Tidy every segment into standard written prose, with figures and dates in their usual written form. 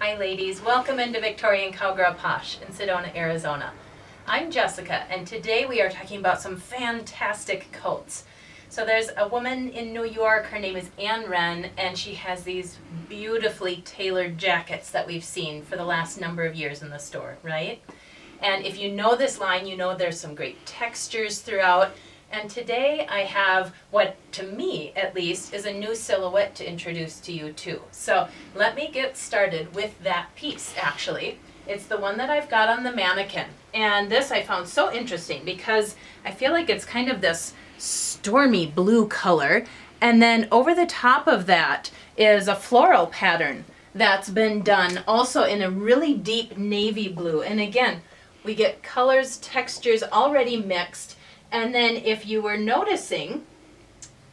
Hi ladies, welcome into Victorian Cowgirl Posh in Sedona, Arizona. I'm Jessica and today we are talking about some fantastic coats. So there's a woman in New York, her name is Ren, and she has these beautifully tailored jackets that we've seen for the last number of years in the store, right? And if you know this line, you know there's some great textures throughout. And today I have what, to me at least, is a new silhouette to introduce to you too. So let me get started with that piece actually. It's the one that I've got on the mannequin. And this I found so interesting because I feel like it's kind of this stormy blue color. And then over the top of that is a floral pattern that's been done also in a really deep navy blue. And again, we get colors, textures already mixed. And then if you were noticing,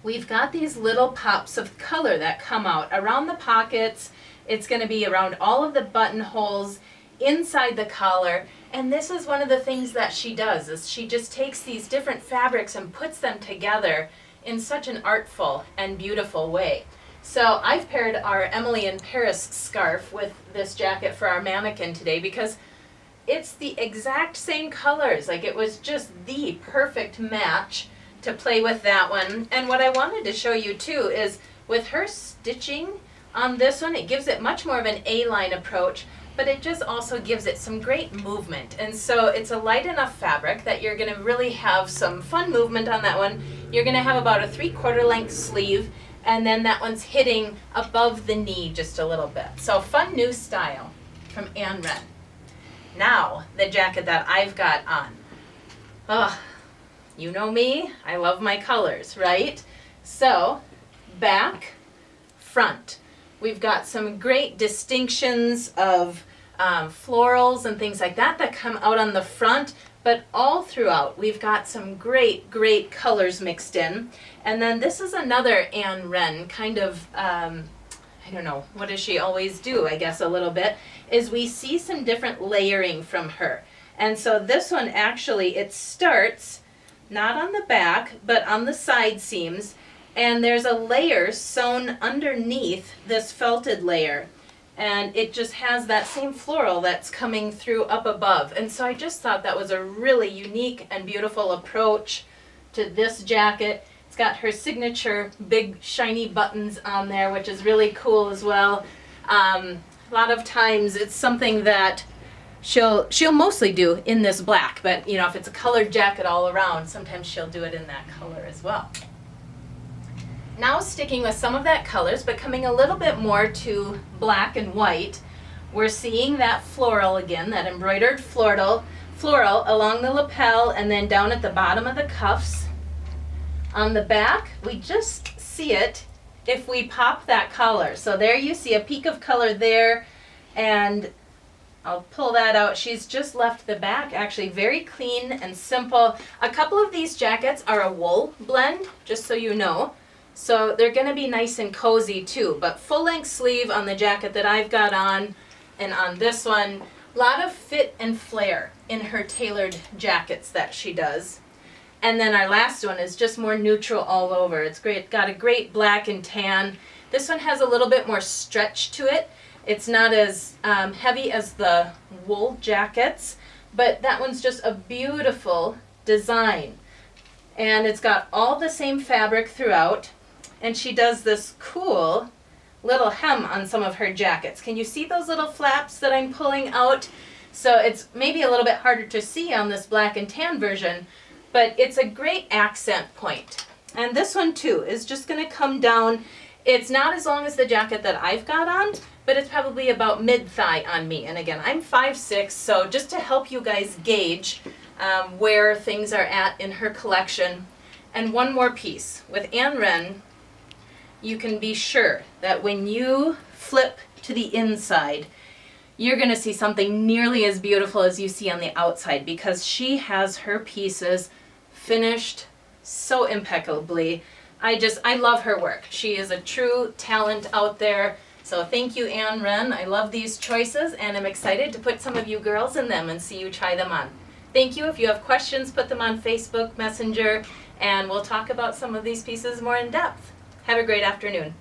we've got these little pops of color that come out around the pockets. It's going to be around all of the buttonholes, inside the collar. And this is one of the things that she does, is she just takes these different fabrics and puts them together in such an artful and beautiful way. So I've paired our Emily in Paris scarf with this jacket for our mannequin today because it's the exact same colors. Like, it was just the perfect match to play with that one. And what I wanted to show you too is with her stitching on this one, it gives it much more of an A-line approach, but it just also gives it some great movement. And so it's a light enough fabric that you're going to really have some fun movement on that one. You're going to have about a 3/4 length sleeve, and then that one's hitting above the knee just a little bit. So fun new style from Ren. Now, the jacket that I've got on. Oh, you know me, I love my colors, right? So, back, front. We've got some great distinctions of florals and things like that that come out on the front, but all throughout we've got some great, great colors mixed in. And then this is another Ren, kind of, I don't know, what does she always do, I guess a little bit, is we see some different layering from her. And so this one actually, it starts not on the back, but on the side seams, and there's a layer sewn underneath this felted layer. And it just has that same floral that's coming through up above. And so I just thought that was a really unique and beautiful approach to this jacket. It's got her signature big shiny buttons on there, which is really cool as well. A lot of times it's something that she'll mostly do in this black, but you know, if it's a colored jacket all around, sometimes she'll do it in that color as well. Now sticking with some of that colors, but coming a little bit more to black and white, we're seeing that floral again, that embroidered floral along the lapel and then down at the bottom of the cuffs. On the back, we just see it if we pop that collar. So there you see a peak of color there, and I'll pull that out. She's just left the back actually very clean and simple. A couple of these jackets are a wool blend, just so you know. So they're going to be nice and cozy too, but full length sleeve on the jacket that I've got on, and on this one, a lot of fit and flair in her tailored jackets that she does. And then our last one is just more neutral all over. It's great, got a great black and tan. This one has a little bit more stretch to it. It's not as heavy as the wool jackets, but that one's just a beautiful design. And it's got all the same fabric throughout. And she does this cool little hem on some of her jackets. Can you see those little flaps that I'm pulling out? So it's maybe a little bit harder to see on this black and tan version, but it's a great accent point. And this one too is just going to come down. It's not as long as the jacket that I've got on, but it's probably about mid-thigh on me. And again, I'm 5'6", so just to help you guys gauge where things are at in her collection. And one more piece. With Ren, you can be sure that when you flip to the inside, you're going to see something nearly as beautiful as you see on the outside, because she has her pieces finished so impeccably. I love her work. She is a true talent out there. So thank you, Ren. I love these choices, and I'm excited to put some of you girls in them and see you try them on. Thank you. If you have questions, put them on Facebook Messenger, and we'll talk about some of these pieces more in depth. Have a great afternoon.